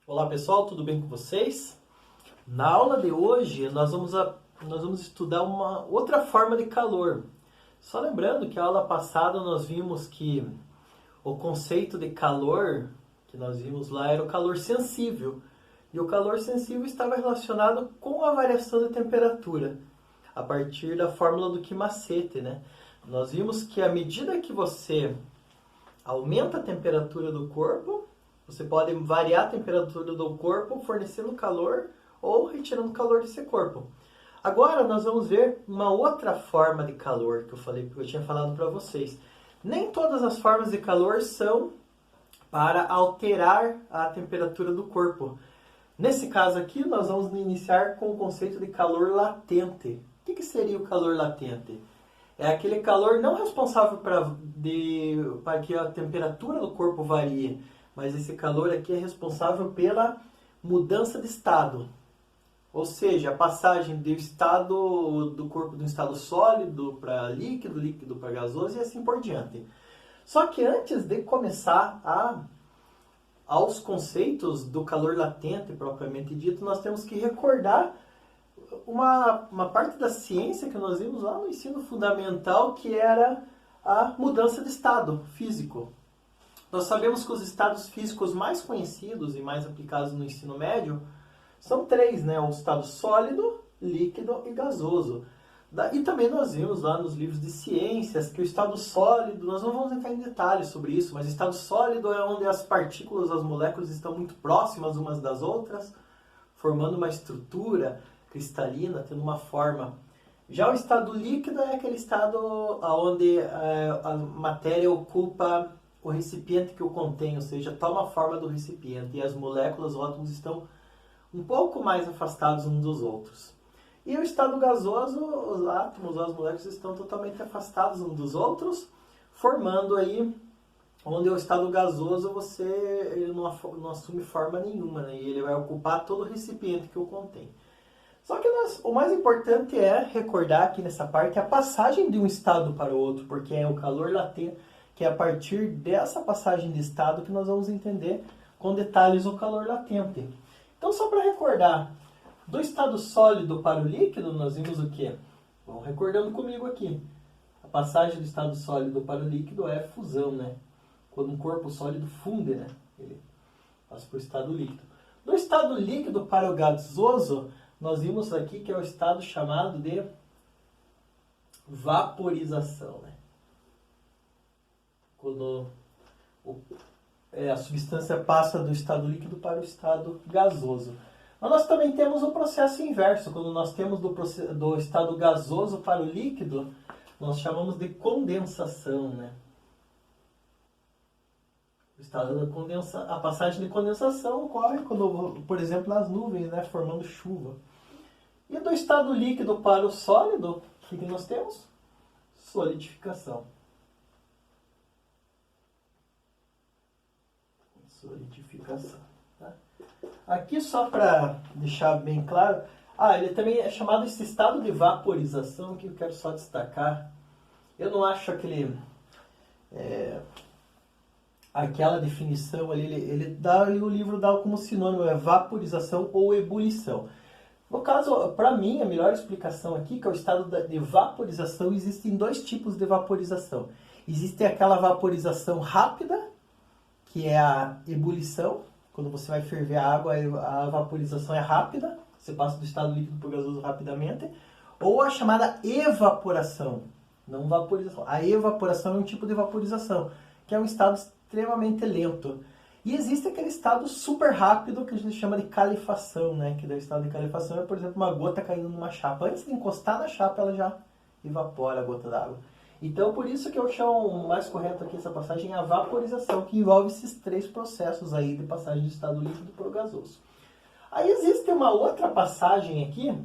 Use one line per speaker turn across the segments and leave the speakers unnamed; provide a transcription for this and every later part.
Olá pessoal, tudo bem com vocês? Na aula de hoje nós vamos estudar uma outra forma de calor. Só lembrando que a aula passada nós vimos que o conceito de calor que nós vimos lá era o calor sensível. E o calor sensível estava relacionado com a variação de temperatura, a partir da fórmula do Kimacete, né? Nós vimos que à medida que você aumenta a temperatura do corpo, você pode variar a temperatura do corpo fornecendo calor ou retirando calor desse corpo. Agora nós vamos ver uma outra forma de calor que eu tinha falado para vocês. Nem todas as formas de calor são para alterar a temperatura do corpo. Nesse caso aqui, nós vamos iniciar com o conceito de calor latente. O que seria o calor latente? É aquele calor não responsável para que a temperatura do corpo varie, mas esse calor aqui é responsável pela mudança de estado. Ou seja, a passagem do estado do corpo de um estado sólido para líquido, líquido para gasoso e assim por diante. Só que antes de começar aos conceitos do calor latente propriamente dito, nós temos que recordar uma parte da ciência que nós vimos lá no ensino fundamental, que era a mudança de estado físico. Nós sabemos que os estados físicos mais conhecidos e mais aplicados no ensino médio são três, né? O estado sólido, líquido e gasoso. E também nós vimos lá nos livros de ciências que o estado sólido, nós não vamos entrar em detalhes sobre isso, mas o estado sólido é onde as partículas, as moléculas estão muito próximas umas das outras, formando uma estrutura cristalina, tendo uma forma. Já o estado líquido é aquele estado onde a matéria ocupa o recipiente que o contém, ou seja, toma a forma do recipiente e as moléculas, os átomos estão um pouco mais afastados uns dos outros. E o estado gasoso, os átomos, as moléculas estão totalmente afastados uns dos outros, formando aí, onde o estado gasoso ele não assume forma nenhuma, né? E ele vai ocupar todo o recipiente que o contém. Só que o mais importante é recordar aqui nessa parte a passagem de um estado para o outro, porque é o calor latente, que é a partir dessa passagem de estado que nós vamos entender com detalhes o calor latente. Então, só para recordar, do estado sólido para o líquido, nós vimos o quê? Vão recordando comigo aqui. A passagem do estado sólido para o líquido é fusão, né? Quando um corpo sólido funde, né? Ele passa para o estado líquido. Do estado líquido para o gasoso, nós vimos aqui que é o estado chamado de vaporização, né? Quando a substância passa do estado líquido para o estado gasoso. Mas nós também temos o processo inverso. Quando nós temos do estado gasoso para o líquido, nós chamamos de condensação, né? O estado a passagem de condensação ocorre quando, por exemplo, nas nuvens, né, formando chuva. E do estado líquido para o sólido, o que nós temos? Solidificação. Solidificação. Tá? Aqui, só para deixar bem claro, ele também é chamado esse estado de vaporização, que eu quero só destacar. Eu não acho aquela definição ali, o livro dá como sinônimo, vaporização ou ebulição. No caso, para mim, a melhor explicação aqui, que é o estado de vaporização, existem dois tipos de vaporização. Existe aquela vaporização rápida, que é a ebulição. Quando você vai ferver a água, a vaporização é rápida, você passa do estado líquido para o gasoso rapidamente. Ou a chamada evaporação, não vaporização. A evaporação é um tipo de vaporização, que é um estado extremamente lento. E existe aquele estado super rápido que a gente chama de calefação, né? Que o estado de calefação é, por exemplo, uma gota caindo numa chapa. Antes de encostar na chapa, ela já evapora a gota d'água. Então, por isso que eu chamo mais correto aqui essa passagem a vaporização, que envolve esses três processos aí de passagem do estado líquido para o gasoso. Aí existe uma outra passagem aqui,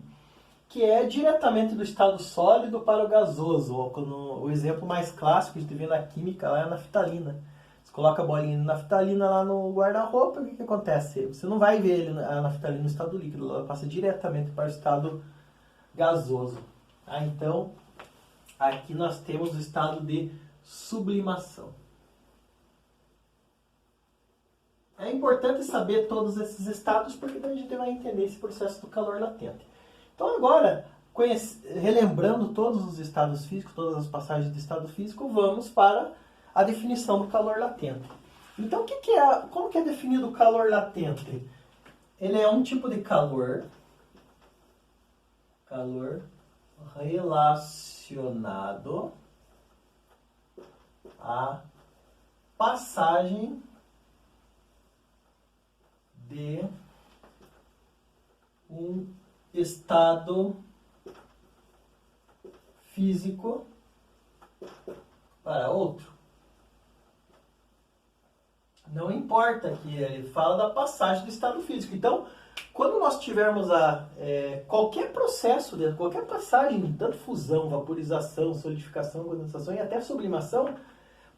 que é diretamente do estado sólido para o gasoso. O exemplo mais clássico que a gente vê na química lá é a naftalina. Você coloca a bolinha de naftalina lá no guarda-roupa, o que acontece? Você não vai ver a naftalina no estado líquido, ela passa diretamente para o estado gasoso. Então, aqui nós temos o estado de sublimação. É importante saber todos esses estados, porque daí a gente vai entender esse processo do calor latente. Então agora, relembrando todos os estados físicos, todas as passagens de estado físico, vamos para a definição do calor latente. Então, como que é definido o calor latente? Ele é um tipo de calor relacionado à passagem de um estado físico para outro. Não importa que ele fala da passagem do estado físico. Então, quando nós tivermos qualquer processo, qualquer passagem, tanto fusão, vaporização, solidificação, condensação e até sublimação,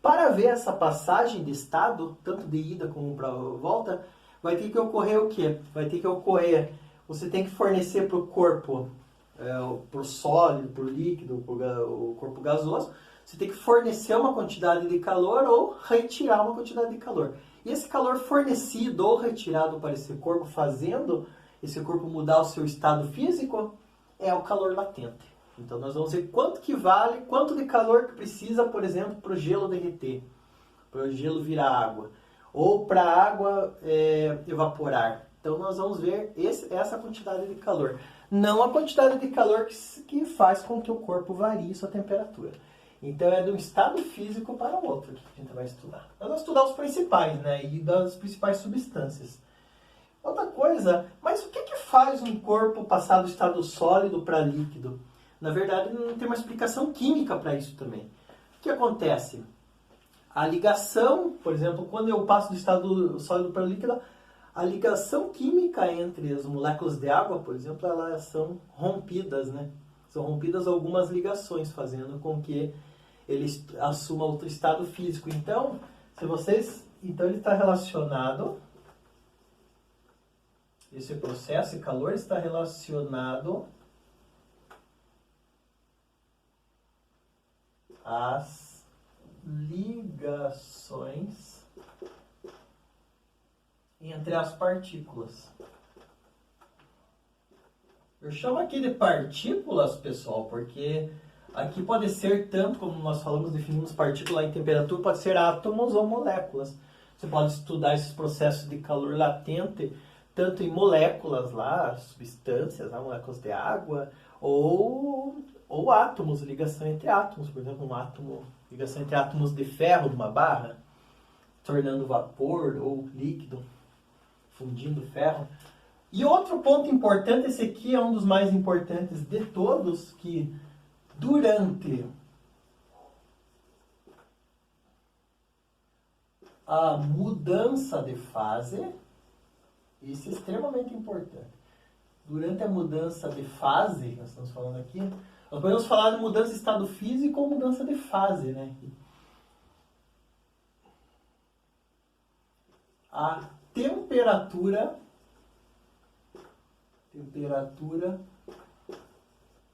para ver essa passagem de estado, tanto de ida como para volta, vai ter que ocorrer o quê? Vai ter que ocorrer, você tem que fornecer para o corpo, para o sólido, para o líquido, para o corpo gasoso, você tem que fornecer uma quantidade de calor ou retirar uma quantidade de calor. E esse calor fornecido ou retirado para esse corpo, fazendo esse corpo mudar o seu estado físico, é o calor latente. Então nós vamos ver quanto que vale, quanto de calor que precisa, por exemplo, para o gelo derreter, para o gelo virar água, ou para a água evaporar. Então nós vamos ver essa quantidade de calor. Não a quantidade de calor que faz com que o corpo varie sua temperatura. Então é de um estado físico para o outro que a gente vai estudar. Nós vamos estudar os principais, né? E das principais substâncias. Outra coisa, mas o que faz um corpo passar do estado sólido para líquido? Na verdade, não tem uma explicação química para isso também. O que acontece? A ligação, por exemplo, quando eu passo do estado sólido para líquido, a ligação química entre as moléculas de água, por exemplo, elas são rompidas, né? São rompidas algumas ligações, fazendo com que ele assuma outro estado físico. Então, ele está relacionado, esse processo de calor está relacionado às ligações entre as partículas. Eu chamo aqui de partículas, pessoal, porque aqui pode ser tanto, como nós falamos, definimos partícula em temperatura, pode ser átomos ou moléculas. Você pode estudar esses processos de calor latente, tanto em moléculas lá, substâncias, moléculas de água, ou átomos, ligação entre átomos. Por exemplo, ligação entre átomos de ferro numa barra, tornando vapor ou líquido, fundindo ferro. E outro ponto importante, esse aqui é um dos mais importantes de todos, que durante a mudança de fase, isso é extremamente importante. Durante a mudança de fase, nós estamos falando aqui, nós podemos falar de mudança de estado físico ou mudança de fase, né? A temperatura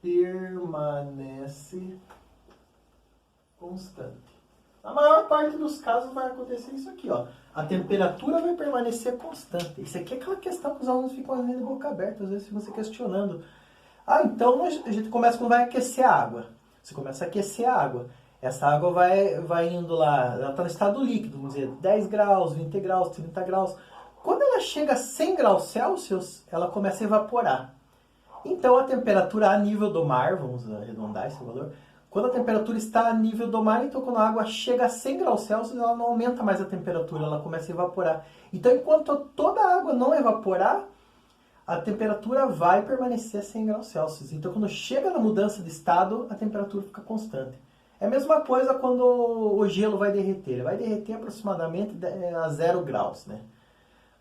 permanece constante. Na maior parte dos casos vai acontecer isso aqui, ó. A temperatura vai permanecer constante. Isso aqui é aquela questão que os alunos ficam às vezes de boca aberta, às vezes você questionando. Então a gente começa quando vai aquecer a água. Você começa a aquecer a água. Essa água vai indo lá, ela está no estado líquido, vamos dizer, 10 graus, 20 graus, 30 graus. Quando ela chega a 100 graus Celsius, ela começa a evaporar. Então a temperatura a nível do mar, vamos arredondar esse valor, quando a temperatura está a nível do mar, então quando a água chega a 100 graus Celsius, ela não aumenta mais a temperatura, ela começa a evaporar. Então enquanto toda a água não evaporar, a temperatura vai permanecer a 100 graus Celsius. Então quando chega na mudança de estado, a temperatura fica constante. É a mesma coisa quando o gelo vai derreter. Ele vai derreter aproximadamente a 0 graus, né?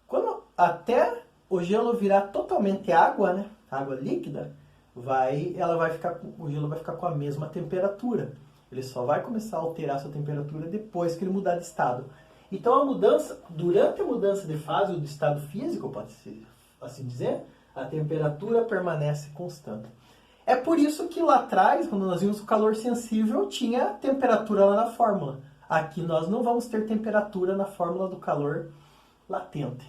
Quando até o gelo virar totalmente água, né? Água líquida, o gelo vai ficar com a mesma temperatura. Ele só vai começar a alterar sua temperatura depois que ele mudar de estado. Então durante a mudança de fase ou de estado físico, pode-se assim dizer, a temperatura permanece constante. É por isso que lá atrás, quando nós vimos o calor sensível, tinha temperatura lá na fórmula. Aqui nós não vamos ter temperatura na fórmula do calor latente,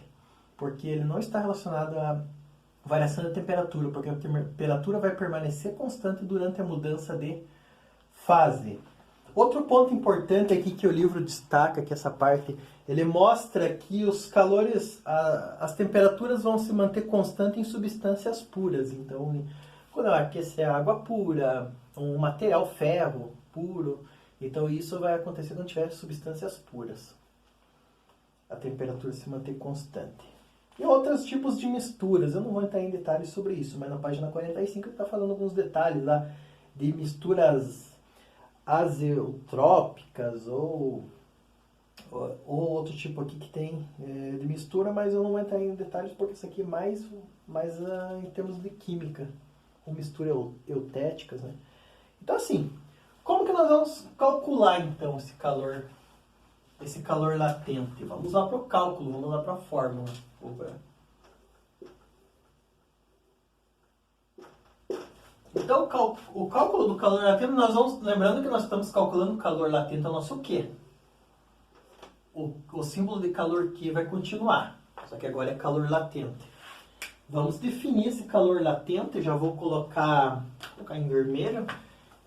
porque ele não está relacionado à variação da temperatura, porque a temperatura vai permanecer constante durante a mudança de fase. Outro ponto importante aqui que o livro destaca, que essa parte, ele mostra que os calores, as temperaturas vão se manter constantes em substâncias puras. Então, quando eu aquecer a água pura, um material ferro puro, então isso vai acontecer quando tiver substâncias puras. A temperatura se manter constante. E outros tipos de misturas, eu não vou entrar em detalhes sobre isso, mas na página 45 está falando alguns detalhes lá de misturas azeotrópicas ou outro tipo aqui que tem de mistura, mas eu não vou entrar em detalhes porque isso aqui é mais em termos de química, com mistura eutéticas, né? Então assim, como que nós vamos calcular então esse calor latente? Vamos lá para o cálculo, vamos lá para a fórmula. Então, o cálculo do calor latente, nós vamos, lembrando que nós estamos calculando o calor latente ao nosso Q. O símbolo de calor Q vai continuar, só que agora é calor latente. Vamos definir esse calor latente, já vou colocar em vermelho.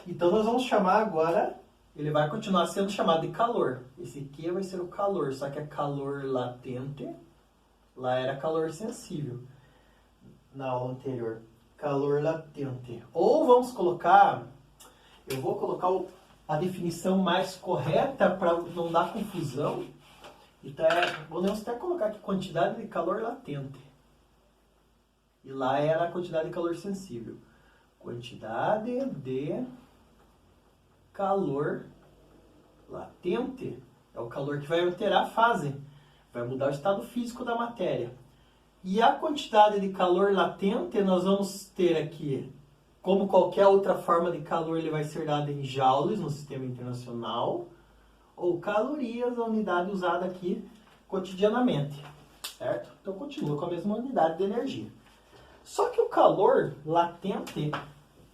Então, nós vamos chamar agora, ele vai continuar sendo chamado de calor. Esse Q vai ser o calor, só que é calor latente, lá era calor sensível, na aula anterior. Calor latente. Ou vamos colocar, eu vou colocar a definição mais correta para não dar confusão. Então, podemos até colocar aqui quantidade de calor latente. E lá era a quantidade de calor sensível. Quantidade de calor latente é o calor que vai alterar a fase, vai mudar o estado físico da matéria. E a quantidade de calor latente nós vamos ter aqui, como qualquer outra forma de calor, ele vai ser dado em joules no sistema internacional, ou calorias, a unidade usada aqui cotidianamente, certo? Então continua com a mesma unidade de energia. Só que o calor latente,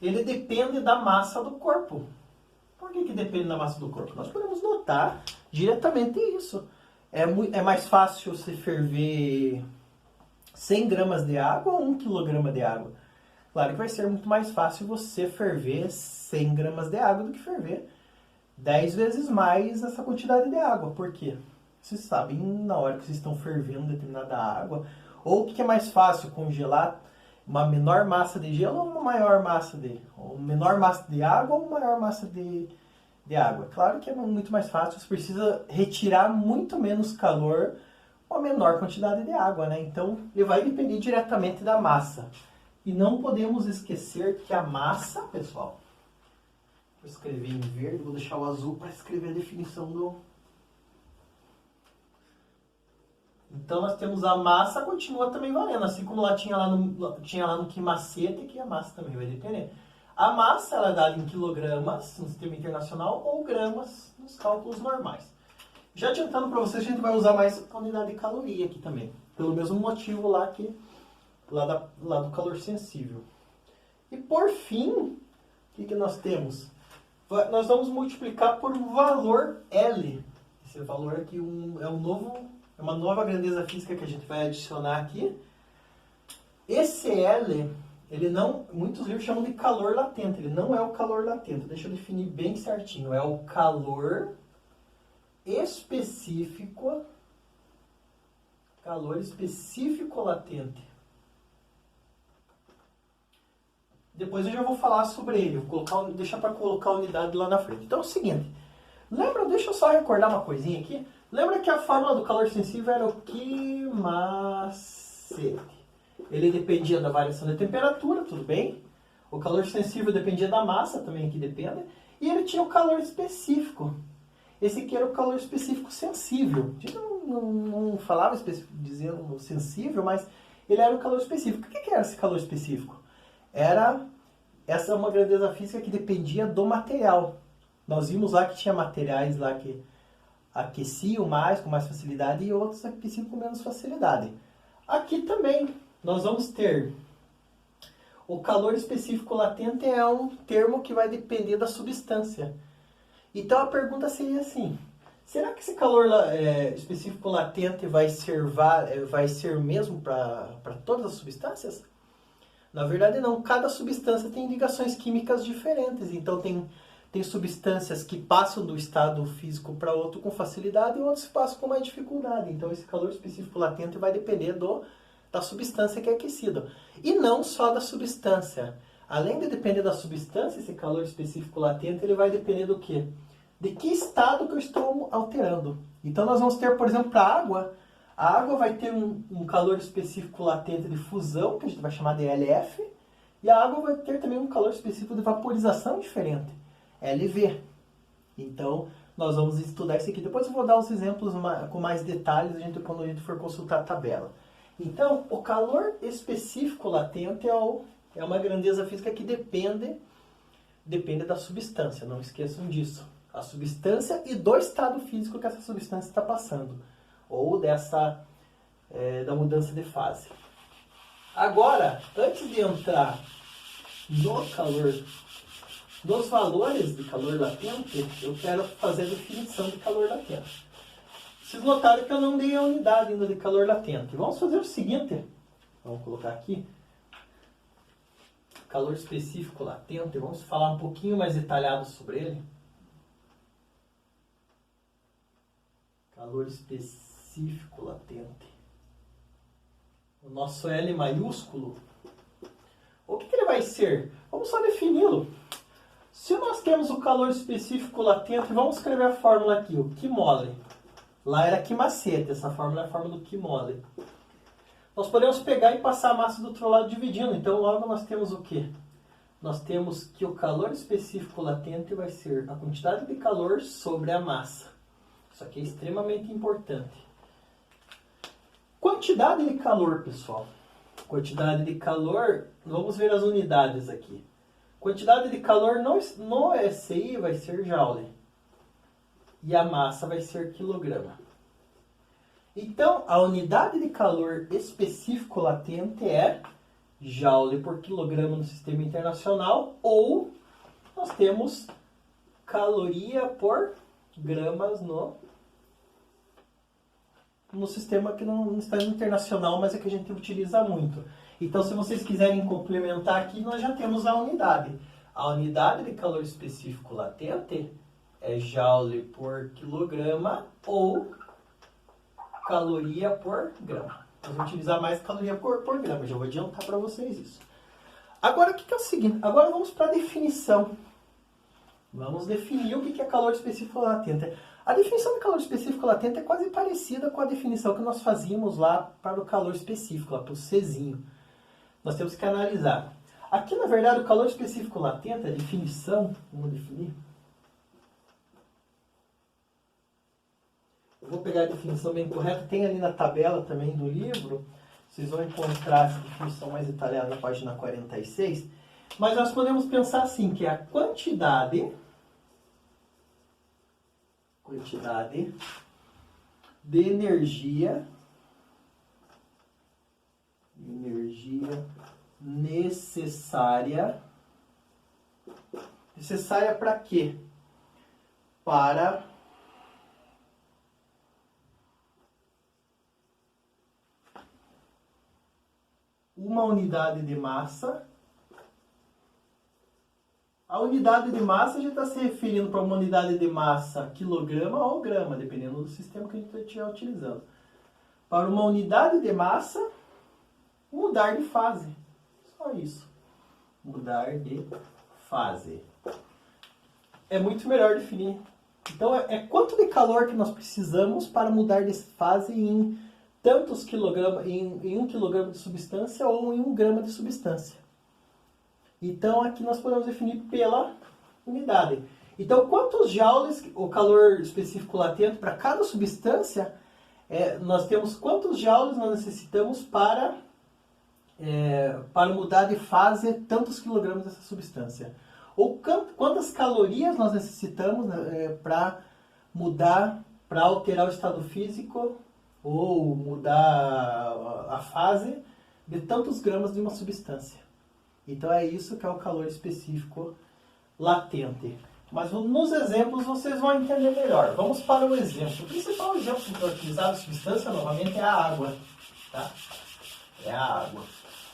ele depende da massa do corpo. Por que depende da massa do corpo? Nós podemos notar diretamente isso. É mais fácil se ferver 100 gramas de água ou 1 quilograma de água? Claro que vai ser muito mais fácil você ferver 100 gramas de água do que ferver 10 vezes mais essa quantidade de água. Por quê? Vocês sabem, na hora que vocês estão fervendo determinada água, ou o que é mais fácil, congelar uma menor massa de gelo ou uma maior massa ou menor massa de água ou maior massa de água? Claro que é muito mais fácil, você precisa retirar muito menos calor uma menor quantidade de água, né? Então, ele vai depender diretamente da massa. E não podemos esquecer que a massa, pessoal, vou escrever em verde, vou deixar o azul para escrever a definição do... Então, nós temos a massa, continua também valendo, assim como lá tinha lá no quimacete, que a massa também vai depender. A massa, ela é dada em quilogramas no sistema internacional ou gramas nos cálculos normais. Já adiantando para vocês, a gente vai usar mais a unidade de caloria aqui também. Pelo mesmo motivo lá do calor sensível. E por fim, o que nós temos? Nós vamos multiplicar por um valor L. Esse valor aqui é uma nova grandeza física que a gente vai adicionar aqui. Esse L, muitos livros chamam de calor latente. Ele não é o calor latente. Deixa eu definir bem certinho. É o calor específico latente. Depois eu já vou falar sobre ele, deixar para colocar a unidade lá na frente. Então é o seguinte, deixa eu só recordar uma coisinha aqui. Lembra que a fórmula do calor sensível era o quimacete. Ele dependia da variação da temperatura, tudo bem? O calor sensível dependia da massa, também aqui depende. E ele tinha o calor específico. Esse aqui era o calor específico sensível. A gente não falava dizendo sensível, mas ele era o calor específico. O que era esse calor específico? Essa é uma grandeza física que dependia do material. Nós vimos lá que tinha materiais lá que aqueciam mais, com mais facilidade, e outros aqueciam com menos facilidade. Aqui também nós vamos ter o calor específico latente, é um termo que vai depender da substância. Então a pergunta seria assim, será que esse calor específico latente vai ser o mesmo para todas as substâncias? Na verdade não, cada substância tem ligações químicas diferentes, então tem substâncias que passam do estado físico para outro com facilidade e outros passam com mais dificuldade. Então esse calor específico latente vai depender da substância que é aquecida. E não só da substância. Além de depender da substância, esse calor específico latente, ele vai depender do quê? De que estado que eu estou alterando. Então nós vamos ter, por exemplo, para a água vai ter um calor específico latente de fusão, que a gente vai chamar de LF, e a água vai ter também um calor específico de vaporização diferente, LV. Então nós vamos estudar isso aqui. Depois eu vou dar os exemplos com mais detalhes quando a gente for consultar a tabela. Então, o calor específico latente é uma grandeza física que depende da substância, não esqueçam disso. A substância e do estado físico que essa substância está passando, ou da mudança de fase. Agora, antes de entrar no calor, nos valores de calor latente, eu quero fazer a definição de calor latente. Vocês notaram que eu não dei a unidade ainda de calor latente. Vamos fazer o seguinte, vamos colocar aqui, calor específico latente, vamos falar um pouquinho mais detalhado sobre ele. Calor específico latente. O nosso L maiúsculo, o que ele vai ser? Vamos só defini-lo. Se nós temos o calor específico latente, vamos escrever a fórmula aqui, o Q mole. Lá era Q macete, essa fórmula é a fórmula do Q mole. Nós podemos pegar e passar a massa do outro lado dividindo. Então logo nós temos o quê? Nós temos que o calor específico latente vai ser a quantidade de calor sobre a massa. Isso aqui é extremamente importante. Quantidade de calor, pessoal. Quantidade de calor, vamos ver as unidades aqui. Quantidade de calor no SI vai ser joule. E a massa vai ser quilograma. Então, a unidade de calor específico latente é joule por quilograma no sistema internacional, ou nós temos caloria por gramas no sistema que não está internacional, mas é que a gente utiliza muito. Então, se vocês quiserem complementar aqui, nós já temos a unidade. A unidade de calor específico latente é joule por quilograma ou caloria por grama. Nós vamos utilizar mais caloria por grama, já vou adiantar para vocês isso. Agora, o que é o seguinte? Agora vamos para a definição. Vamos definir o que é calor específico latente. A definição de calor específico latente é quase parecida com a definição que nós fazíamos lá para o calor específico, lá para o Czinho. Nós temos que analisar. Aqui, na verdade, o calor específico latente, a definição, vamos definir. Eu vou pegar a definição bem correta, tem ali na tabela também do livro, vocês vão encontrar essa definição mais detalhada na página 46, mas nós podemos pensar assim, que é a quantidade de energia necessária para quê? Para uma unidade de massa. A unidade de massa a gente está se referindo para uma unidade de massa quilograma ou grama, dependendo do sistema que a gente estiver utilizando. Para uma unidade de massa, mudar de fase. Só isso. Mudar de fase. É muito melhor definir. Então, é quanto de calor que nós precisamos para mudar de fase em tantos quilogramas, em 1 quilograma de substância ou em 1 grama de substância. Então, aqui nós podemos definir pela unidade. Então, quantos joules, o calor específico latente para cada substância, nós temos quantos joules nós necessitamos para mudar de fase tantos quilogramas dessa substância. Ou quantas calorias nós necessitamos para mudar, para alterar o estado físico ou mudar a fase de tantos gramas de uma substância. Então é isso que é o calor específico latente. Mas nos exemplos vocês vão entender melhor. Vamos para o exemplo. O principal exemplo para utilizar a substância novamente é a água. Tá? É a água.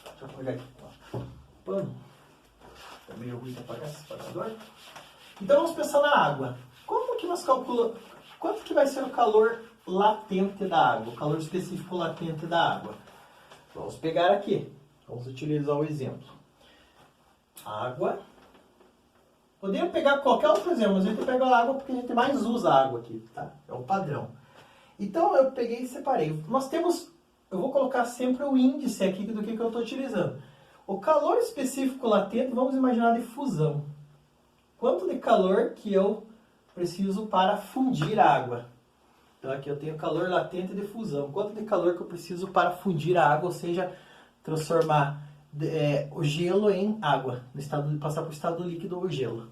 Deixa eu pegar aqui o pano. Tá meio ruim de apagar esse separador. Então vamos pensar na água. Como que nós calculamos? Quanto que vai ser o calor latente da água? O calor específico latente da água. Vamos pegar aqui. Vamos utilizar o exemplo. Água. Poderia pegar qualquer outro exemplo, mas a gente pega a água porque a gente mais usa a água aqui, tá? É o padrão. Então eu peguei e separei. Nós temos, eu vou colocar sempre o índice aqui do que eu estou utilizando. O calor específico latente, vamos imaginar de fusão. Quanto de calor que eu preciso para fundir a água? Então aqui eu tenho calor latente de fusão. Quanto de calor que eu preciso para fundir a água, ou seja, transformar o gelo em água, no estado, passar para o estado líquido o gelo.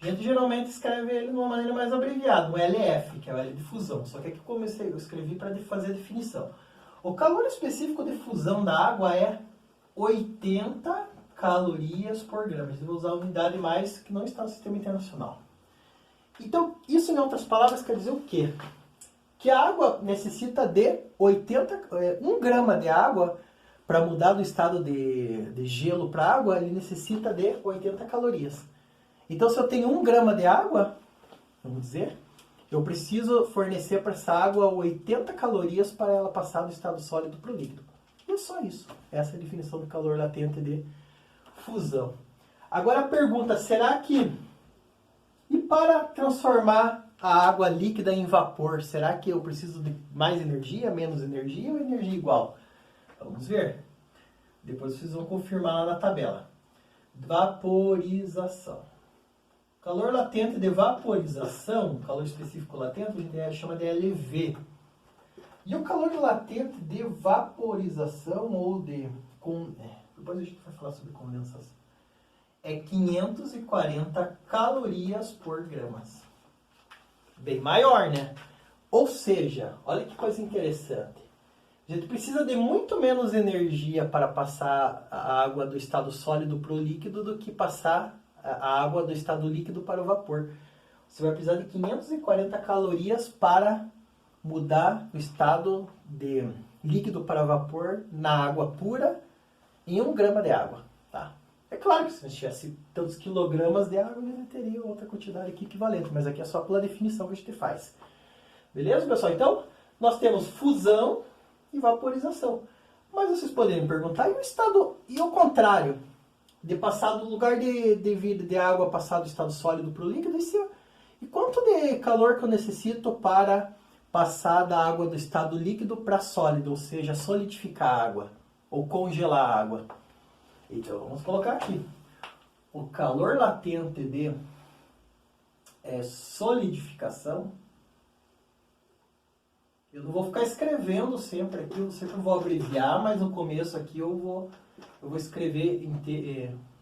A gente geralmente escreve ele de uma maneira mais abreviada, um LF, que é o L de fusão. Só que aqui eu escrevi para fazer a definição. O calor específico de fusão da água é 80 calorias por grama. A gente vai usar a unidade mais que não está no sistema internacional. Então, isso em outras palavras quer dizer o quê? Que a água necessita de 1 grama de água. Para mudar do estado de gelo para água, ele necessita de 80 calorias. Então, se eu tenho 1 grama de água, vamos dizer, eu preciso fornecer para essa água 80 calorias para ela passar do estado sólido para o líquido. E é só isso. Essa é a definição do calor latente de fusão. Agora a pergunta, será que... E para transformar a água líquida em vapor, será que eu preciso de mais energia, menos energia ou energia igual? Vamos ver. Depois vocês vão confirmar lá na tabela. Vaporização. Calor latente de vaporização, calor específico latente, a gente chama de LV. E o calor latente de vaporização ou de... depois a gente vai falar sobre condensação. É 540 calorias por gramas. Bem maior, né? Ou seja, olha que coisa interessante. A gente precisa de muito menos energia para passar a água do estado sólido para o líquido do que passar a água do estado líquido para o vapor. Você vai precisar de 540 calorias para mudar o estado de líquido para vapor na água pura em 1 grama de água. Tá? É claro que se nós tivesse tantos quilogramas de água, a gente teria outra quantidade aqui equivalente, mas aqui é só pela definição que a gente faz. Beleza, pessoal? Então, nós temos fusão e vaporização. Mas vocês poderiam me perguntar, e o estado, e o contrário? De passar do lugar de água, passar do estado sólido para o líquido, e quanto de calor que eu necessito para passar da água do estado líquido para sólido, ou seja, solidificar a água, ou congelar a água? Então, vamos colocar aqui. O calor latente de solidificação. Eu não vou ficar escrevendo sempre aqui, eu sempre vou abreviar, mas no começo aqui eu vou escrever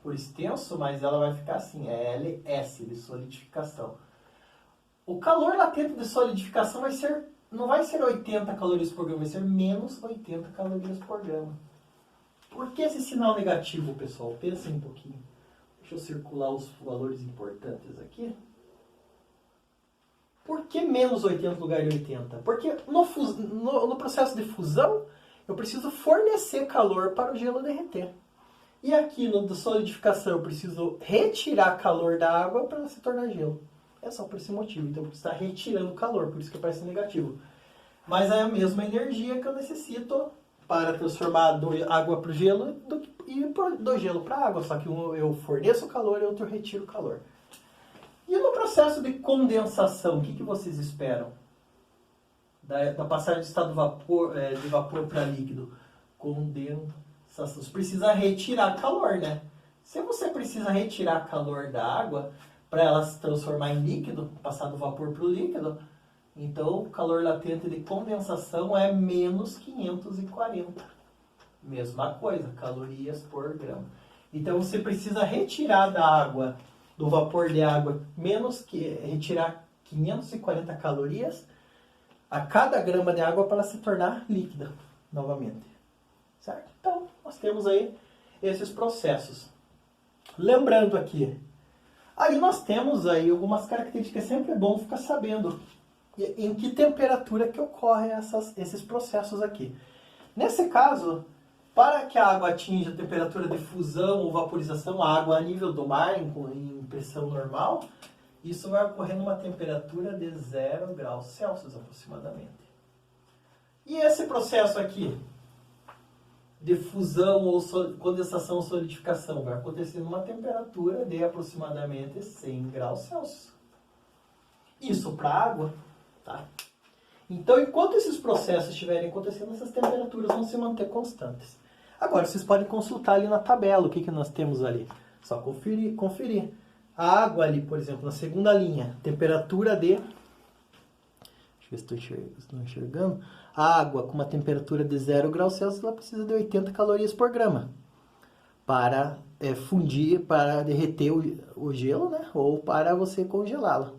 por extenso, mas ela vai ficar assim, é LS, de solidificação. O calor latente de solidificação não vai ser 80 calorias por grama, vai ser menos 80 calorias por grama. Por que esse sinal negativo, pessoal? Pensem um pouquinho. Deixa eu circular os valores importantes aqui. Por que menos 80 no lugar de 80? Porque no processo de fusão, eu preciso fornecer calor para o gelo derreter. E aqui no de solidificação, eu preciso retirar calor da água para ela se tornar gelo. É só por esse motivo. Então, eu preciso estar retirando calor, por isso que aparece negativo. Mas é a mesma energia que eu necessito para transformar água para o gelo e do gelo para a água. Só que um eu forneço calor e outro eu retiro calor. E no processo de condensação, o que vocês esperam? Da passagem de estado de vapor para líquido. Condensação. Você precisa retirar calor, né? Se você precisa retirar calor da água para ela se transformar em líquido, passar do vapor para o líquido, então o calor latente de condensação é menos 540. Mesma coisa, calorias por grama. Então você precisa retirar da água, do vapor de água, retirar 540 calorias a cada grama de água para ela se tornar líquida novamente. Certo? Então, nós temos aí esses processos. Lembrando aqui, Aí nós temos aí algumas características, sempre é bom ficar sabendo em que temperatura que ocorrem esses processos aqui. Nesse caso, para que a água atinja a temperatura de fusão ou vaporização, a água a nível do mar, em pressão normal, isso vai ocorrer numa temperatura de 0 graus Celsius aproximadamente. E esse processo aqui, de fusão ou condensação ou solidificação, vai acontecer numa temperatura de aproximadamente 100 graus Celsius. Isso para a água, tá? Então, enquanto esses processos estiverem acontecendo, essas temperaturas vão se manter constantes. Agora, vocês podem consultar ali na tabela o que nós temos ali. Só conferir. A água ali, por exemplo, na segunda linha, temperatura de... Deixa eu ver se estou enxergando. A água com uma temperatura de 0 graus Celsius, ela precisa de 80 calorias por grama para fundir, para derreter o gelo, né? Ou para você congelá-la.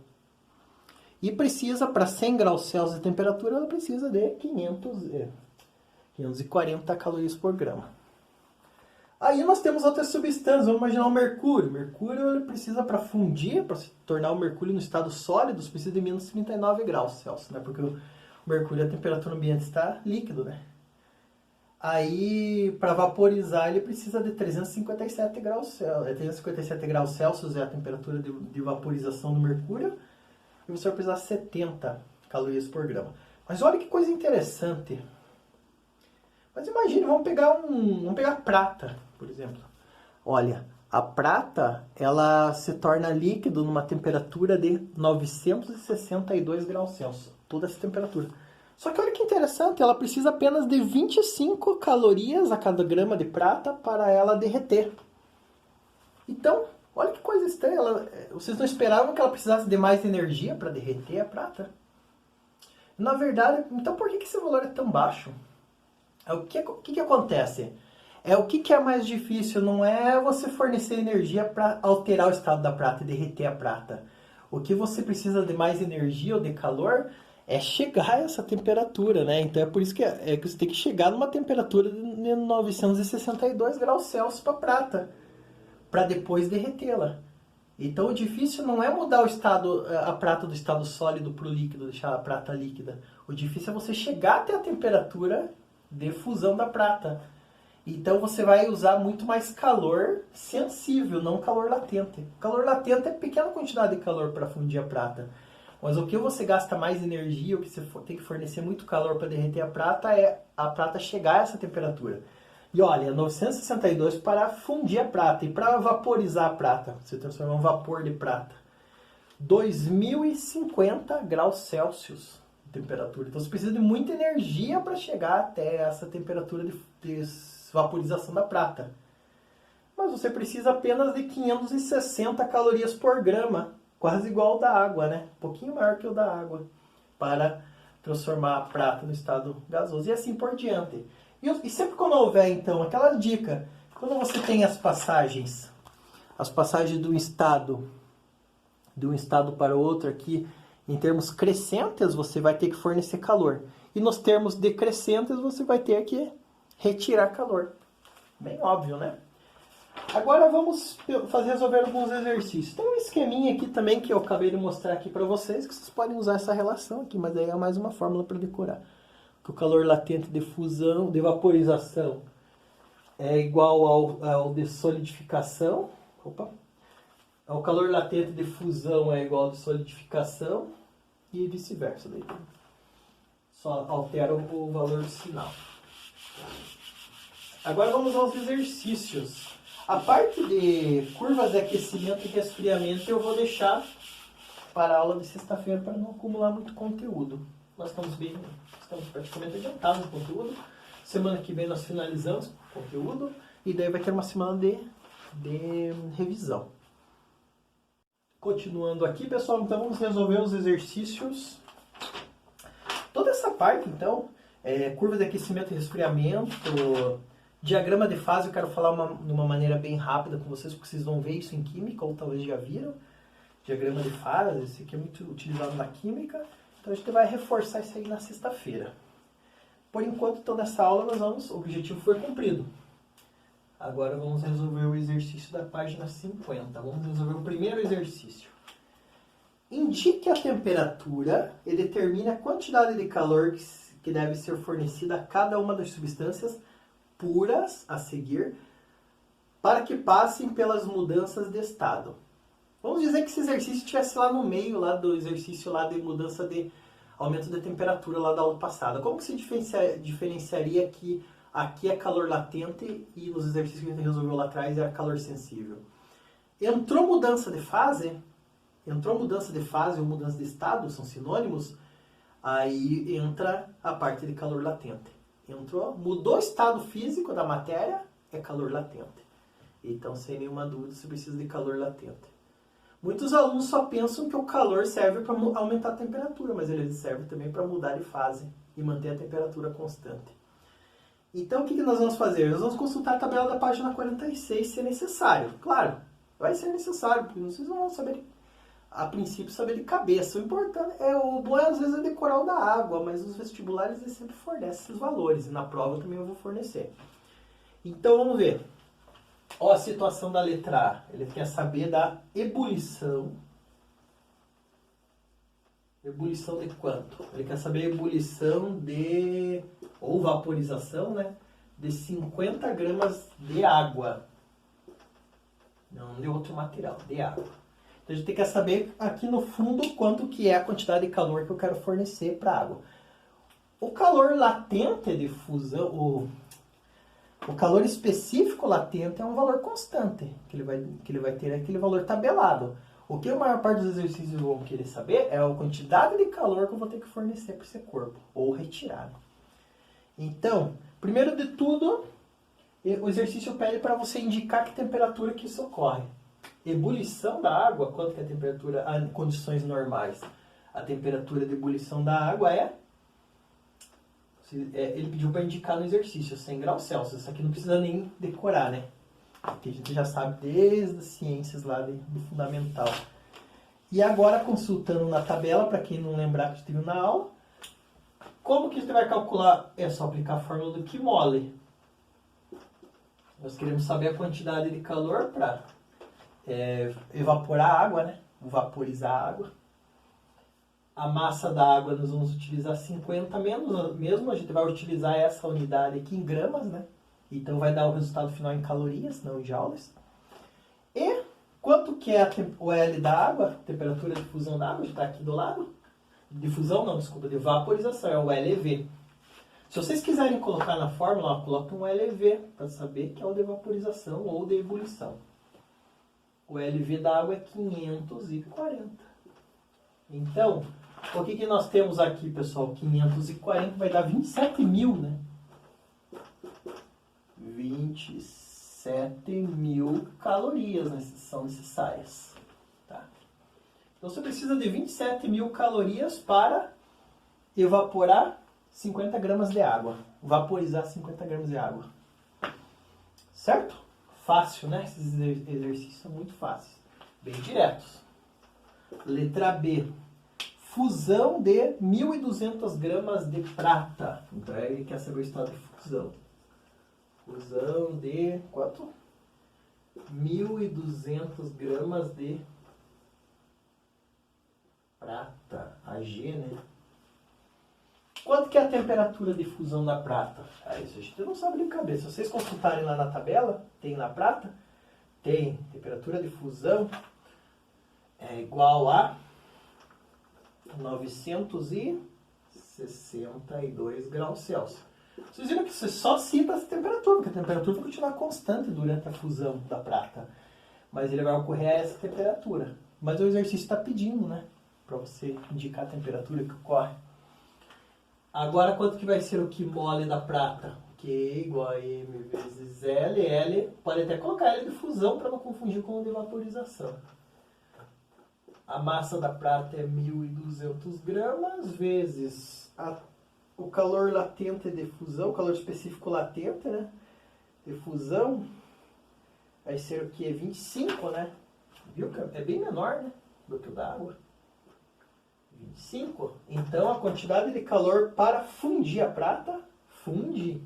E precisa, para 100 graus Celsius de temperatura, ela precisa de 540 calorias por grama. Aí nós temos outras substâncias, vamos imaginar o mercúrio. O mercúrio ele precisa, para fundir, para se tornar o mercúrio no estado sólido, precisa de menos 39 graus Celsius, né? Porque o mercúrio, a temperatura ambiente está líquido, né? Aí, para vaporizar, ele precisa de 357 graus Celsius. 357 graus Celsius é a temperatura de vaporização do mercúrio. E você vai precisar de 70 calorias por grama. Mas olha que coisa interessante. Mas imagine, vamos pegar prata, por exemplo. Olha, a prata, ela se torna líquido numa temperatura de 962 graus Celsius. Toda essa temperatura. Só que olha que interessante, ela precisa apenas de 25 calorias a cada grama de prata para ela derreter. Então, olha que coisa estranha. Vocês não esperavam que ela precisasse de mais energia para derreter a prata? Na verdade, então por que esse valor é tão baixo? O que acontece? O que é mais difícil? Não é você fornecer energia para alterar o estado da prata e derreter a prata. O que você precisa de mais energia ou de calor é chegar a essa temperatura, né? Então é por isso que você tem que chegar numa temperatura de 962 graus Celsius para a prata, para depois derretê-la. Então o difícil não é mudar a prata do estado sólido para o líquido, deixar a prata líquida. O difícil é você chegar até a temperatura de fusão da prata. Então você vai usar muito mais calor sensível, não calor latente. Calor latente é pequena quantidade de calor para fundir a prata. Mas o que você gasta mais energia, o que você tem que fornecer muito calor para derreter a prata, é a prata chegar a essa temperatura. E olha, 962 para fundir a prata e para vaporizar a prata, você transformar em um vapor de prata. 2050 graus Celsius de temperatura. Então você precisa de muita energia para chegar até essa temperatura de vaporização da prata. Mas você precisa apenas de 560 calorias por grama, quase igual ao da água, né? Um pouquinho maior que o da água, para transformar a prata no estado gasoso e assim por diante. E sempre quando houver, então, aquela dica, quando você tem as passagens de um estado para outro aqui, em termos crescentes, você vai ter que fornecer calor. E nos termos decrescentes, você vai ter que retirar calor. Bem óbvio, né? Agora vamos resolver alguns exercícios. Tem um esqueminha aqui também que eu acabei de mostrar aqui para vocês, que vocês podem usar essa relação aqui, mas aí é mais uma fórmula para decorar. Que o calor latente de fusão, de vaporização, é igual ao de solidificação. O calor latente de fusão é igual ao de solidificação e vice-versa. Só altera o valor do sinal. Agora vamos aos exercícios. A parte de curvas de aquecimento e resfriamento eu vou deixar para a aula de sexta-feira para não acumular muito conteúdo. Nós estamos praticamente adiantados no conteúdo. Semana que vem nós finalizamos o conteúdo e daí vai ter uma semana de revisão. Continuando aqui, pessoal, então vamos resolver os exercícios. Toda essa parte, então, curva de aquecimento e resfriamento, diagrama de fase, eu quero falar de uma maneira bem rápida com vocês, porque vocês vão ver isso em química, ou talvez já viram. Diagrama de fase, esse aqui é muito utilizado na química, então a gente vai reforçar isso aí na sexta-feira. Por enquanto, então, nessa aula, o objetivo foi cumprido. Agora vamos resolver o exercício da página 50. Vamos resolver o primeiro exercício. Indique a temperatura e determine a quantidade de calor que deve ser fornecida a cada uma das substâncias puras a seguir para que passem pelas mudanças de estado. Vamos dizer que esse exercício estivesse lá no meio lá do exercício lá de mudança de aumento de temperatura lá da aula passada. Como que se diferenciaria que aqui é calor latente e nos exercícios que a gente resolveu lá atrás era calor sensível? Entrou mudança de fase ou mudança de estado, são sinônimos, aí entra a parte de calor latente. Mudou o estado físico da matéria, é calor latente. Então, sem nenhuma dúvida, você precisa de calor latente. Muitos alunos só pensam que o calor serve para aumentar a temperatura, mas ele serve também para mudar de fase e manter a temperatura constante. Então, o que nós vamos fazer? Nós vamos consultar a tabela da página 46, se é necessário. Claro, vai ser necessário, porque vocês não vão saber, a princípio, saber de cabeça. O importante o bom às vezes é decorar o da água, mas os vestibulares eles sempre fornecem esses valores, e na prova também eu vou fornecer. Então, vamos ver. Ó, a situação da letra A. Ele quer saber da ebulição. Ebulição de quanto? Ele quer saber a ebulição ou vaporização, né? De 50 gramas de água. Não de outro material, de água. Então a gente quer saber aqui no fundo quanto que é a quantidade de calor que eu quero fornecer para a água. O calor latente de fusão, o calor específico latente é um valor constante, que ele vai ter aquele valor tabelado. O que a maior parte dos exercícios vão querer saber é a quantidade de calor que eu vou ter que fornecer para esse corpo, ou retirar. Então, primeiro de tudo, o exercício pede para você indicar que temperatura que isso ocorre. Ebulição da água, quanto que é a temperatura em condições normais? A temperatura de ebulição da água ele pediu para indicar no exercício, 100 graus Celsius. Isso aqui não precisa nem decorar, né? Porque a gente já sabe desde as ciências lá do fundamental. E agora, consultando na tabela, para quem não lembrar que a gente viu na aula, como que você vai calcular? É só aplicar a fórmula do Kimolle. Nós queremos saber a quantidade de calor para evaporar a água, né? Vaporizar a água. A massa da água nós vamos utilizar 50 mesmo, a gente vai utilizar essa unidade aqui em gramas, né? Então vai dar o resultado final em calorias, não em joules. E quanto que é o L da água, temperatura de fusão da água, está aqui do lado. De fusão não, desculpa, de vaporização, é o LV. Se vocês quiserem colocar na fórmula, coloca um LV para saber que é o de vaporização ou de ebulição. O LV da água é 540. Então, o que nós temos aqui, pessoal? 540 vai dar 27 mil, né? 27 mil calorias são necessárias. Tá? Então, você precisa de 27 mil calorias para evaporar 50 gramas de água. Vaporizar 50 gramas de água. Certo? Fácil, né? Esses exercícios são muito fáceis. Bem diretos. Letra B. Fusão de 1.200 gramas de prata. Então, ele quer saber o estado de fusão. Fusão de quanto? 1.200 gramas de prata. Ag, né? Quanto que é a temperatura de fusão da prata? Isso a gente não sabe de cabeça. Se vocês consultarem lá na tabela, tem na prata, tem temperatura de fusão é igual a 962 graus Celsius. Vocês viram que você só cita essa temperatura, porque a temperatura vai continuar constante durante a fusão da prata. Mas ele vai ocorrer a essa temperatura. Mas o exercício está pedindo, né? Para você indicar a temperatura que ocorre. Agora, quanto que vai ser o Kimolle da prata? Q igual a M vezes L. L, pode até colocar L de fusão para não confundir com o de vaporização. A massa da prata é 1.200 gramas vezes o calor latente de fusão, o calor específico latente, né? De fusão, vai ser o que? 25, né? Viu que é bem menor, né? Do que o da água. 25. Então, a quantidade de calor para fundir a prata, funde,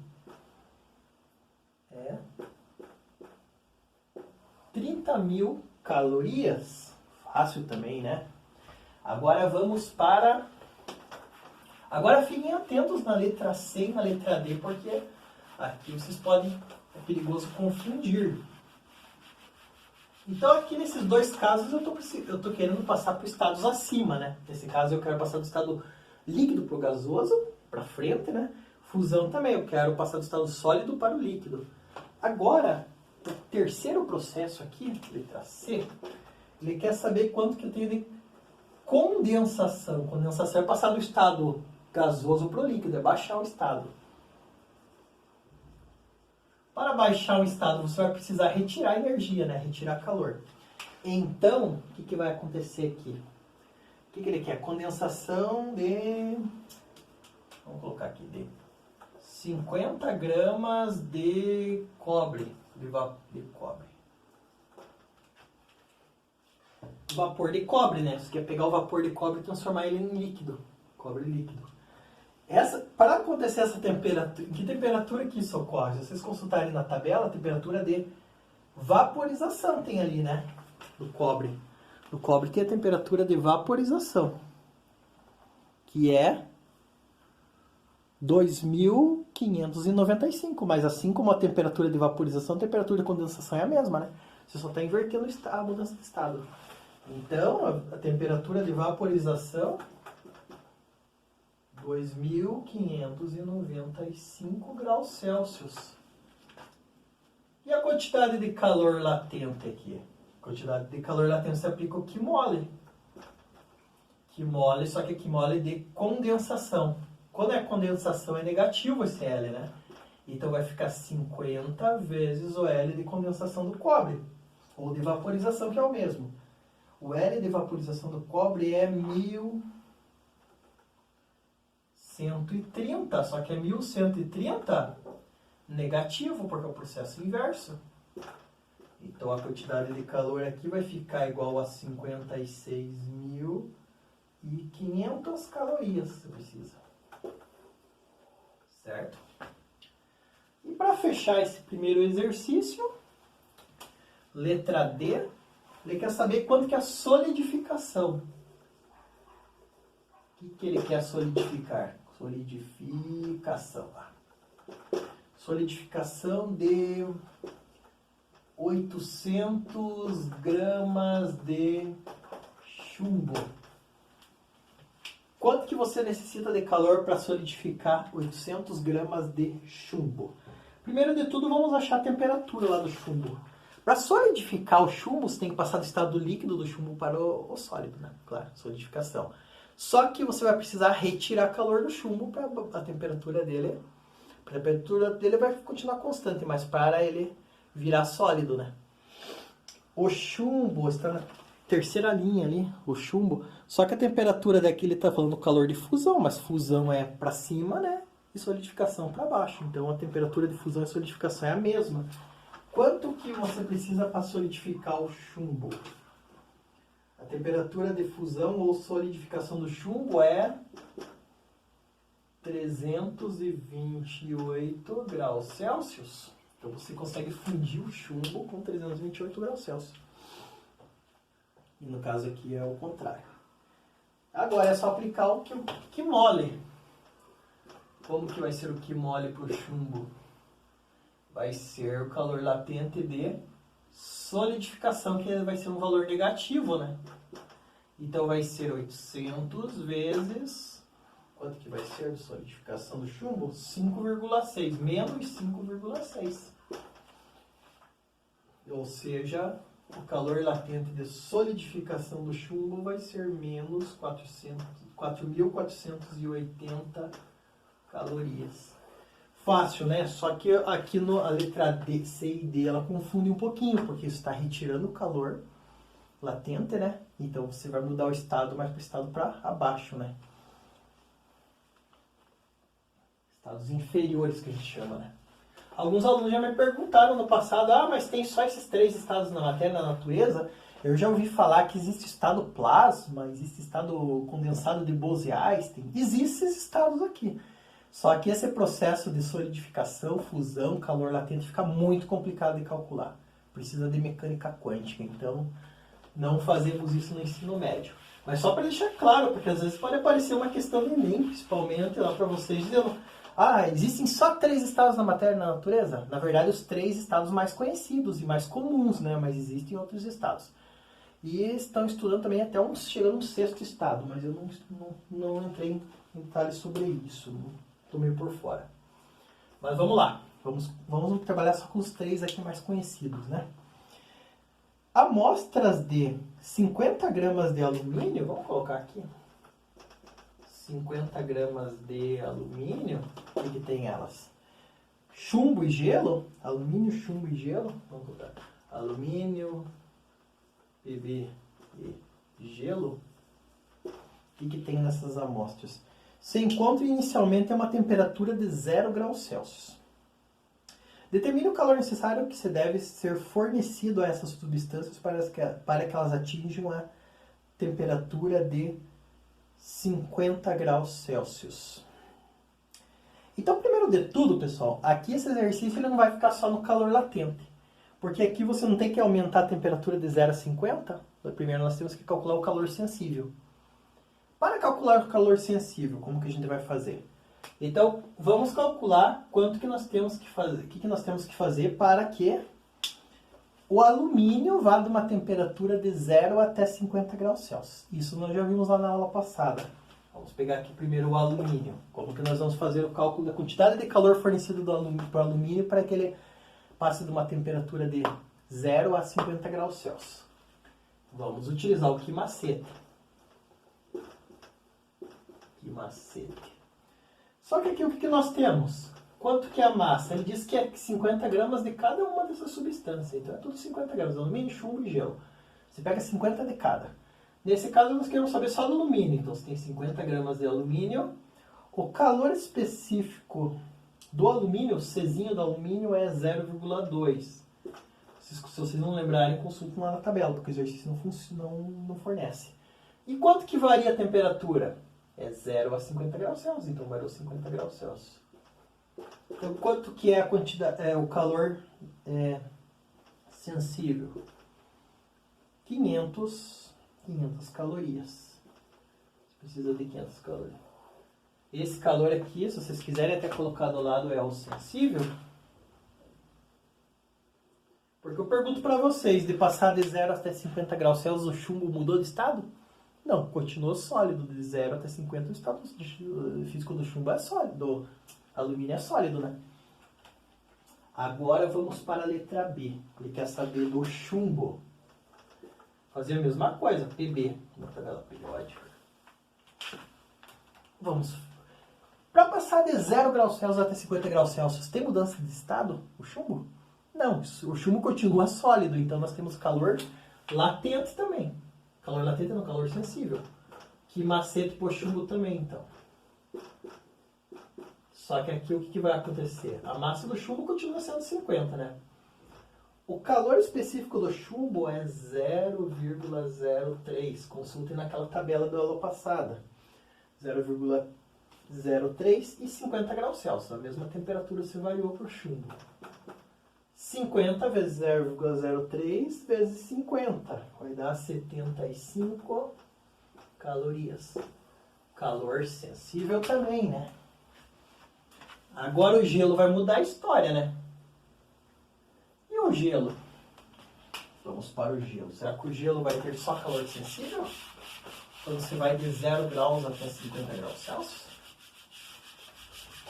é 30.000 calorias. Fácil também, né? Agora vamos para... Agora fiquem atentos na letra C e na letra D, porque aqui vocês podem... É perigoso confundir. Então aqui nesses dois casos eu tô querendo passar para estados acima, né? Nesse caso eu quero passar do estado líquido para o gasoso, para frente, né? Fusão também, eu quero passar do estado sólido para o líquido. Agora, o terceiro processo aqui, letra C, ele quer saber quanto que eu tenho de condensação. Condensação é passar do estado gasoso para o líquido, é baixar o estado. Para baixar o estado, você vai precisar retirar energia, né? Retirar calor. Então, o que vai acontecer aqui? O que ele quer? Condensação de... Vamos colocar aqui, de 50 gramas de cobre. De cobre. Vapor de cobre, né? Você quer pegar o vapor de cobre e transformar ele em líquido. Cobre líquido. Para acontecer essa temperatura, que temperatura que isso ocorre? Se vocês consultarem na tabela, a temperatura de vaporização tem ali, né? Do cobre. O cobre tem a temperatura de vaporização, que é 2.595. Mas assim como a temperatura de vaporização, a temperatura de condensação é a mesma, né? Você só está invertendo a mudança de estado. Então, a temperatura de vaporização... 2.595 graus Celsius. E a quantidade de calor latente aqui? A quantidade de calor latente se aplica o Qmole. Qmole, só que Qmole de condensação. Quando é condensação é negativo esse L, né? Então vai ficar 50 vezes o L de condensação do cobre. Ou de vaporização, que é o mesmo. O L de vaporização do cobre é 1.130, só que é 1.130 negativo, porque é o processo inverso. Então a quantidade de calor aqui vai ficar igual a 56.500 calorias, você precisa. Certo? E para fechar esse primeiro exercício, letra D, ele quer saber quanto que é a solidificação. O que ele quer solidificar? Solidificação. Solidificação de 800 gramas de chumbo. Quanto que você necessita de calor para solidificar 800 gramas de chumbo? Primeiro de tudo, vamos achar a temperatura lá do chumbo. Para solidificar o chumbo, você tem que passar do estado líquido do chumbo para o sólido, né? Claro, solidificação. Só que você vai precisar retirar calor do chumbo para a temperatura dele. A temperatura dele vai continuar constante, mas para ele virar sólido, né? O chumbo está na terceira linha ali, o chumbo. Só que a temperatura daqui ele está falando calor de fusão, mas fusão é para cima, né? E solidificação para baixo. Então a temperatura de fusão e solidificação é a mesma. Quanto que você precisa para solidificar o chumbo? A temperatura de fusão ou solidificação do chumbo é 328 graus Celsius. Então você consegue fundir o chumbo com 328 graus Celsius. E no caso aqui é o contrário. Agora é só aplicar o Qmole. Como que vai ser o Qmole para o chumbo? Vai ser o calor latente de solidificação, que vai ser um valor negativo, né? Então vai ser 800 vezes... Quanto que vai ser de solidificação do chumbo? 5,6. Menos 5,6. Ou seja, o calor latente de solidificação do chumbo vai ser menos 4.480 calorias. Fácil, né? Só que aqui a letra D, C e D, ela confunde um pouquinho, porque isso está retirando o calor latente, né? Então você vai mudar o estado mais para o estado para abaixo, né? Estados inferiores que a gente chama, né? Alguns alunos já me perguntaram no passado, mas tem só esses 3 estados na matéria, na natureza? Eu já ouvi falar que existe estado plasma, existe estado condensado de Bose-Einstein. Existem esses estados aqui. Só que esse processo de solidificação, fusão, calor latente fica muito complicado de calcular. precisa de mecânica quântica, então não fazemos isso no ensino médio. Mas só para deixar claro, porque às vezes pode aparecer uma questão do Enem, principalmente lá para vocês, dizendo: ah, existem só 3 estados na matéria na natureza? Na verdade, os 3 estados mais conhecidos e mais comuns, né? Mas existem outros estados. E estão estudando também até chegando no 6º estado, mas eu não entrei em detalhes sobre isso, estou meio por fora. Mas vamos lá, vamos trabalhar só com os 3 aqui mais conhecidos, né? Amostras de 50 gramas de alumínio, vamos colocar aqui, 50 gramas de alumínio, o que tem elas? Chumbo e gelo, alumínio, chumbo e gelo, vamos colocar, alumínio, PB e gelo, o que tem nessas amostras? Se encontra inicialmente a uma temperatura de 0 graus Celsius. Determine o calor necessário que se deve ser fornecido a essas substâncias para que elas atinjam a temperatura de 50 graus Celsius. Então, primeiro de tudo, pessoal, aqui esse exercício ele não vai ficar só no calor latente. Porque aqui você não tem que aumentar a temperatura de 0 a 50. Primeiro nós temos que calcular o calor sensível. Para calcular o calor sensível, como que a gente vai fazer? Então, vamos calcular quanto que nós temos que fazer, o que nós temos que fazer para que o alumínio vá de uma temperatura de 0 até 50 graus Celsius. Isso nós já vimos lá na aula passada. Vamos pegar aqui primeiro o alumínio. Como que nós vamos fazer o cálculo da quantidade de calor fornecido para o alumínio para que ele passe de uma temperatura de 0 a 50 graus Celsius. Vamos utilizar o quimacete. Só que aqui o que nós temos? Quanto que é a massa? Ele diz que é 50 gramas de cada uma dessas substâncias. Então é tudo 50 gramas. Alumínio, chumbo e gelo. Você pega 50 de cada. Nesse caso nós queremos saber só do alumínio. Então você tem 50 gramas de alumínio. O calor específico do alumínio, o Czinho do alumínio é 0,2. Se vocês não lembrarem, consultem lá na tabela, porque o exercício não fornece. E quanto que varia a temperatura? É 0 a 50 graus Celsius, então variou 50 graus Celsius. Então, quanto que é a quantidade, o calor sensível? 500 calorias. Você precisa de 500 calorias. Esse calor aqui, se vocês quiserem até colocar do lado, é o sensível. Porque eu pergunto para vocês, de passar de 0 até 50 graus Celsius, o chumbo mudou de estado? Não, continuou sólido. De 0 até 50, o estado físico do chumbo é sólido. Do alumínio é sólido, né? Agora vamos para a letra B. Ele quer saber do chumbo. Fazer a mesma coisa, PB, uma tabela periódica. Vamos. Para passar de 0 graus Celsius até 50 graus Celsius, tem mudança de estado, o chumbo? Não, o chumbo continua sólido, então nós temos calor latente também. Calor latente não, calor sensível. Quimacete por chumbo também, então. Só que aqui o que vai acontecer? A massa do chumbo continua sendo 50, né? O calor específico do chumbo é 0,03. Consultem naquela tabela da aula passada. 0,03 e 50 graus Celsius. A mesma temperatura se variou para o chumbo. 50 vezes 0,03 vezes 50. Vai dar 75 calorias. Calor sensível também, né? Agora o gelo vai mudar a história, né? E o gelo? Vamos para o gelo. Será que o gelo vai ter só calor sensível? Quando você vai de 0 graus até 50 graus Celsius?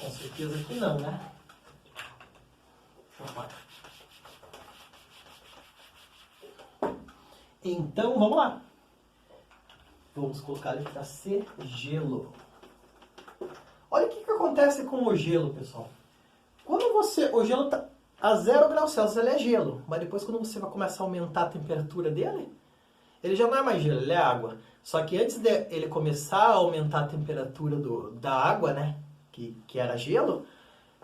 Com certeza que não, né? Deixa eu apagar. Então, vamos lá. Vamos colocar a letra C, gelo. Olha o que acontece com o gelo, pessoal. Quando o gelo está a 0 graus Celsius, ele é gelo. Mas depois, quando você vai começar a aumentar a temperatura dele, ele já não é mais gelo, ele é água. Só que antes de ele começar a aumentar a temperatura da água, né, que era gelo,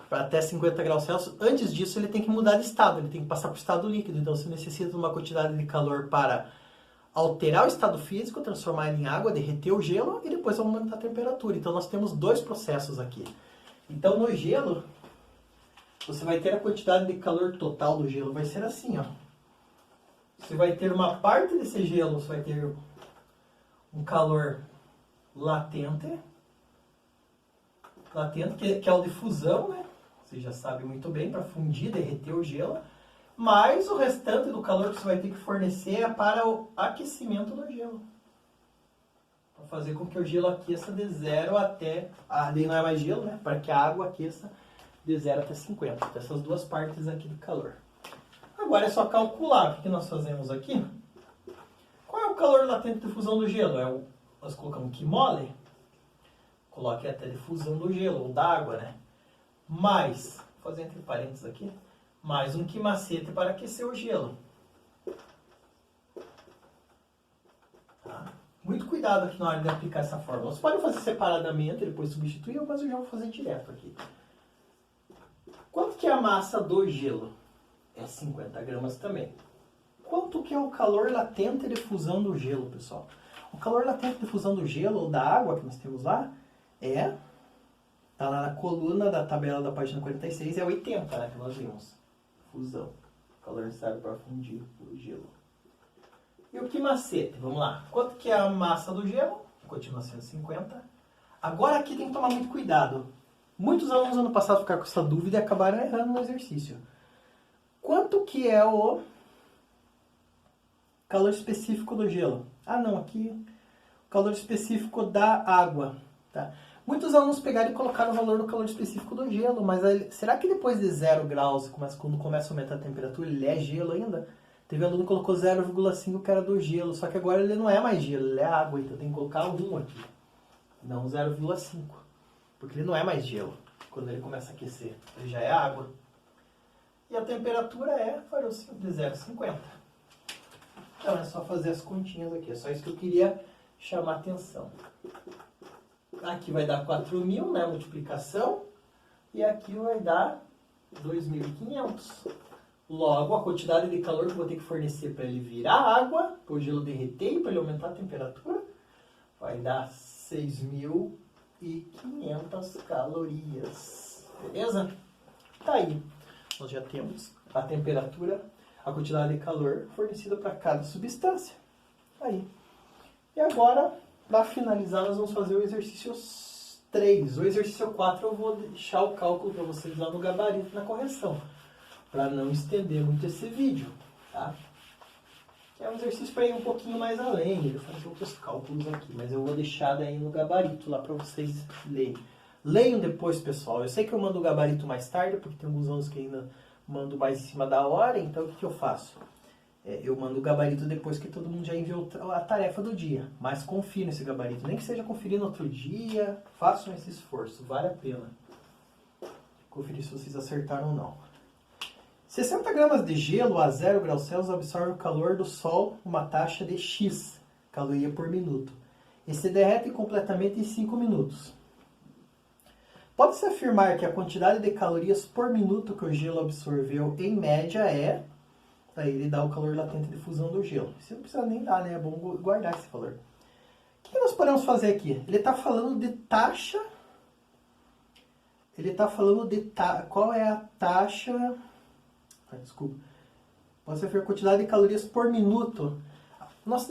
para até 50 graus Celsius, antes disso ele tem que mudar de estado, ele tem que passar para o estado líquido. Então você necessita de uma quantidade de calor para alterar o estado físico, transformar ele em água, derreter o gelo e depois aumentar a temperatura. Então nós temos 2 processos aqui. Então no gelo, você vai ter a quantidade de calor total do gelo, vai ser assim, ó. você vai ter uma parte desse gelo, você vai ter um calor latente, que é o de fusão, né? Você já sabe muito bem, para fundir, derreter o gelo. Mas o restante do calor que você vai ter que fornecer é para o aquecimento do gelo. Para fazer com que o gelo aqueça de 0 até... daí não é mais gelo, né? Para que a água aqueça de 0 até 50. Então, essas duas partes aqui do calor. Agora é só calcular. O que nós fazemos aqui? Qual é o calor latente de fusão do gelo? Nós colocamos Qmole. Coloque até de fusão do gelo, ou da água, né? Mais, vou fazer entre parênteses aqui, mais um quimacete para aquecer o gelo. Tá? Muito cuidado aqui na hora de aplicar essa fórmula. Você pode fazer separadamente, depois substituir, mas eu já vou fazer direto aqui. Quanto que é a massa do gelo? É 50 gramas também. Quanto que é o calor latente de fusão do gelo, pessoal? O calor latente de fusão do gelo, ou da água que nós temos lá, tá lá na coluna da tabela da página 46, é 80, né, que nós vimos. Fusão. O calor necessário para fundir o gelo. E o quimacete? Vamos lá. Quanto que é a massa do gelo? Continua sendo 50. Agora aqui tem que tomar muito cuidado. Muitos alunos ano passado ficaram com essa dúvida e acabaram errando no exercício. Quanto que é o calor específico do gelo? Não, aqui o calor específico da água. Tá? Muitos alunos pegaram e colocaram o valor do calor específico do gelo, mas será que depois de 0 graus, quando começa a aumentar a temperatura, ele é gelo ainda? Teve aluno que colocou 0,5 que era do gelo, só que agora ele não é mais gelo, ele é água, então tem que colocar 1 aqui, não 0,5, porque ele não é mais gelo quando ele começa a aquecer, ele já é água. E a temperatura foi de 0,50. Então é só fazer as continhas aqui, é só isso que eu queria chamar a atenção. Aqui vai dar 4.000, né, multiplicação, e aqui vai dar 2.500. Logo, a quantidade de calor que eu vou ter que fornecer para ele virar água, para o gelo derreter e para ele aumentar a temperatura, vai dar 6.500 calorias. Beleza? Tá aí. Nós já temos a temperatura, a quantidade de calor fornecida para cada substância. Aí. E agora, para finalizar, nós vamos fazer o exercício 3. O exercício 4 eu vou deixar o cálculo para vocês lá no gabarito, na correção, para não estender muito esse vídeo, tá? É um exercício para ir um pouquinho mais além, eu faço outros cálculos aqui, mas eu vou deixar daí no gabarito lá para vocês lerem. Leiam depois, pessoal. Eu sei que eu mando o gabarito mais tarde, porque tem alguns anos que ainda mando mais em cima da hora, então o que eu faço? Eu mando o gabarito depois que todo mundo já enviou a tarefa do dia. Mas confie nesse gabarito. Nem que seja conferir no outro dia, façam esse esforço. Vale a pena conferir se vocês acertaram ou não. 60 gramas de gelo a 0 graus Celsius absorve o calor do Sol uma taxa de X caloria por minuto. E se derrete completamente em 5 minutos. Pode-se afirmar que a quantidade de calorias por minuto que o gelo absorveu em média Aí ele dá o calor latente de fusão do gelo. Isso não precisa nem dar, né? É bom guardar esse valor. O que nós podemos fazer aqui? Ele está falando de taxa. Ele está falando de qual é a taxa. Desculpa. Pode ser a quantidade de calorias por minuto. Nós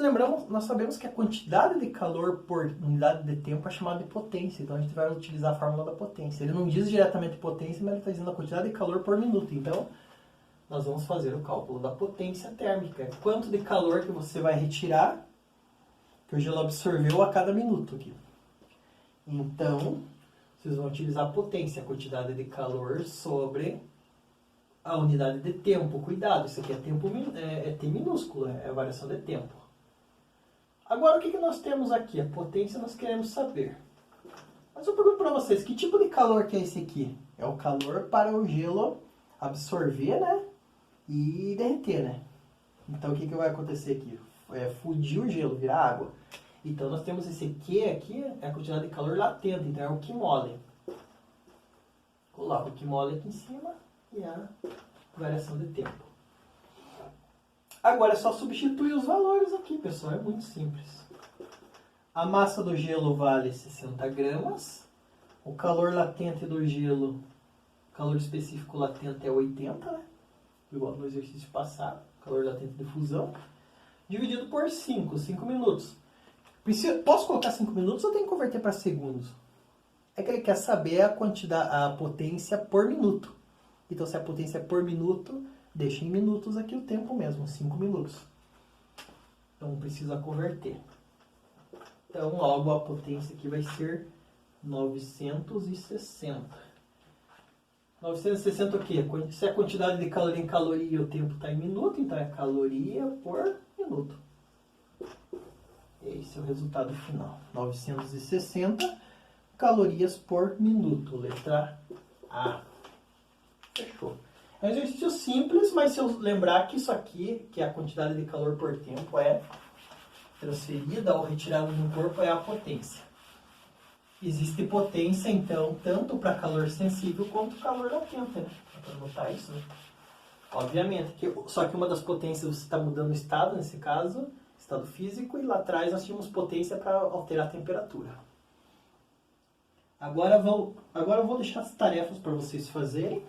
sabemos que a quantidade de calor por unidade de tempo é chamada de potência. Então a gente vai utilizar a fórmula da potência. Ele não diz diretamente potência, mas ele está dizendo a quantidade de calor por minuto. Então nós vamos fazer o cálculo da potência térmica. Quanto de calor que você vai retirar, que o gelo absorveu a cada minuto aqui. Então, vocês vão utilizar a potência, a quantidade de calor sobre a unidade de tempo. Cuidado, isso aqui é T minúsculo, é a variação de tempo. Agora, o que nós temos aqui? A potência nós queremos saber. Mas eu pergunto para vocês, que tipo de calor que é esse aqui? É o calor para o gelo absorver, né? E derreter, né? Então o que vai acontecer aqui? Fundir o gelo, virar água. Então nós temos esse Q aqui, é a quantidade de calor latente, então é o Qmole. Coloco o Qmole aqui em cima e a variação de tempo. Agora é só substituir os valores aqui, pessoal, é muito simples. A massa do gelo vale 60 gramas, o calor latente do gelo, o calor específico latente é 80, né? Igual no exercício passado. calor latente de fusão, dividido por 5 minutos. Posso colocar 5 minutos ou tem que converter para segundos? É que ele quer saber a quantidade, a potência por minuto. Então, se a potência é por minuto, deixa em minutos aqui o tempo mesmo, 5 minutos. Então, precisa converter. Então, logo a potência aqui vai ser 960. 960 o quê? Se a quantidade de caloria em caloria e o tempo está em minuto, então é caloria por minuto. Esse é o resultado final. 960 calorias por minuto. Letra A. Fechou. É um exercício simples, mas se eu lembrar que isso aqui, que é a quantidade de calor por tempo, é transferida ou retirada do corpo, é a potência. Existe potência, então, tanto para calor sensível quanto calor latente, né? Para notar isso, né? Obviamente, só que uma das potências você está mudando o estado, nesse caso, estado físico, e lá atrás nós tínhamos potência para alterar a temperatura. Agora eu vou deixar as tarefas para vocês fazerem.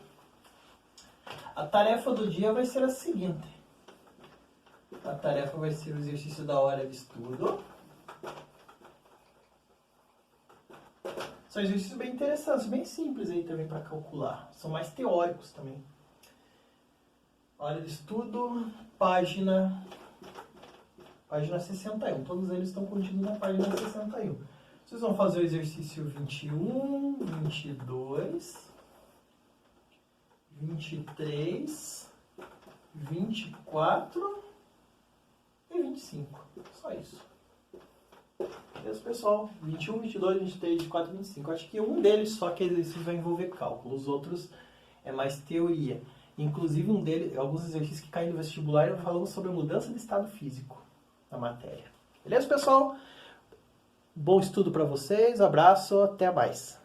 A tarefa do dia vai ser a seguinte. A tarefa vai ser o exercício da hora de estudo. São exercícios bem interessantes, bem simples aí também para calcular. São mais teóricos também. Hora de estudo, página 61. Todos eles estão contidos na página 61. Vocês vão fazer o exercício 21, 22, 23, 24 e 25. Só isso. Beleza, pessoal? 21, 22, 23, 24 e 25. Acho que um deles só que exercício vai envolver cálculo. Os outros é mais teoria. Inclusive, um deles, alguns exercícios que caem no vestibular, falamos sobre a mudança de estado físico na matéria. Beleza, pessoal? Bom estudo para vocês. Abraço. Até mais.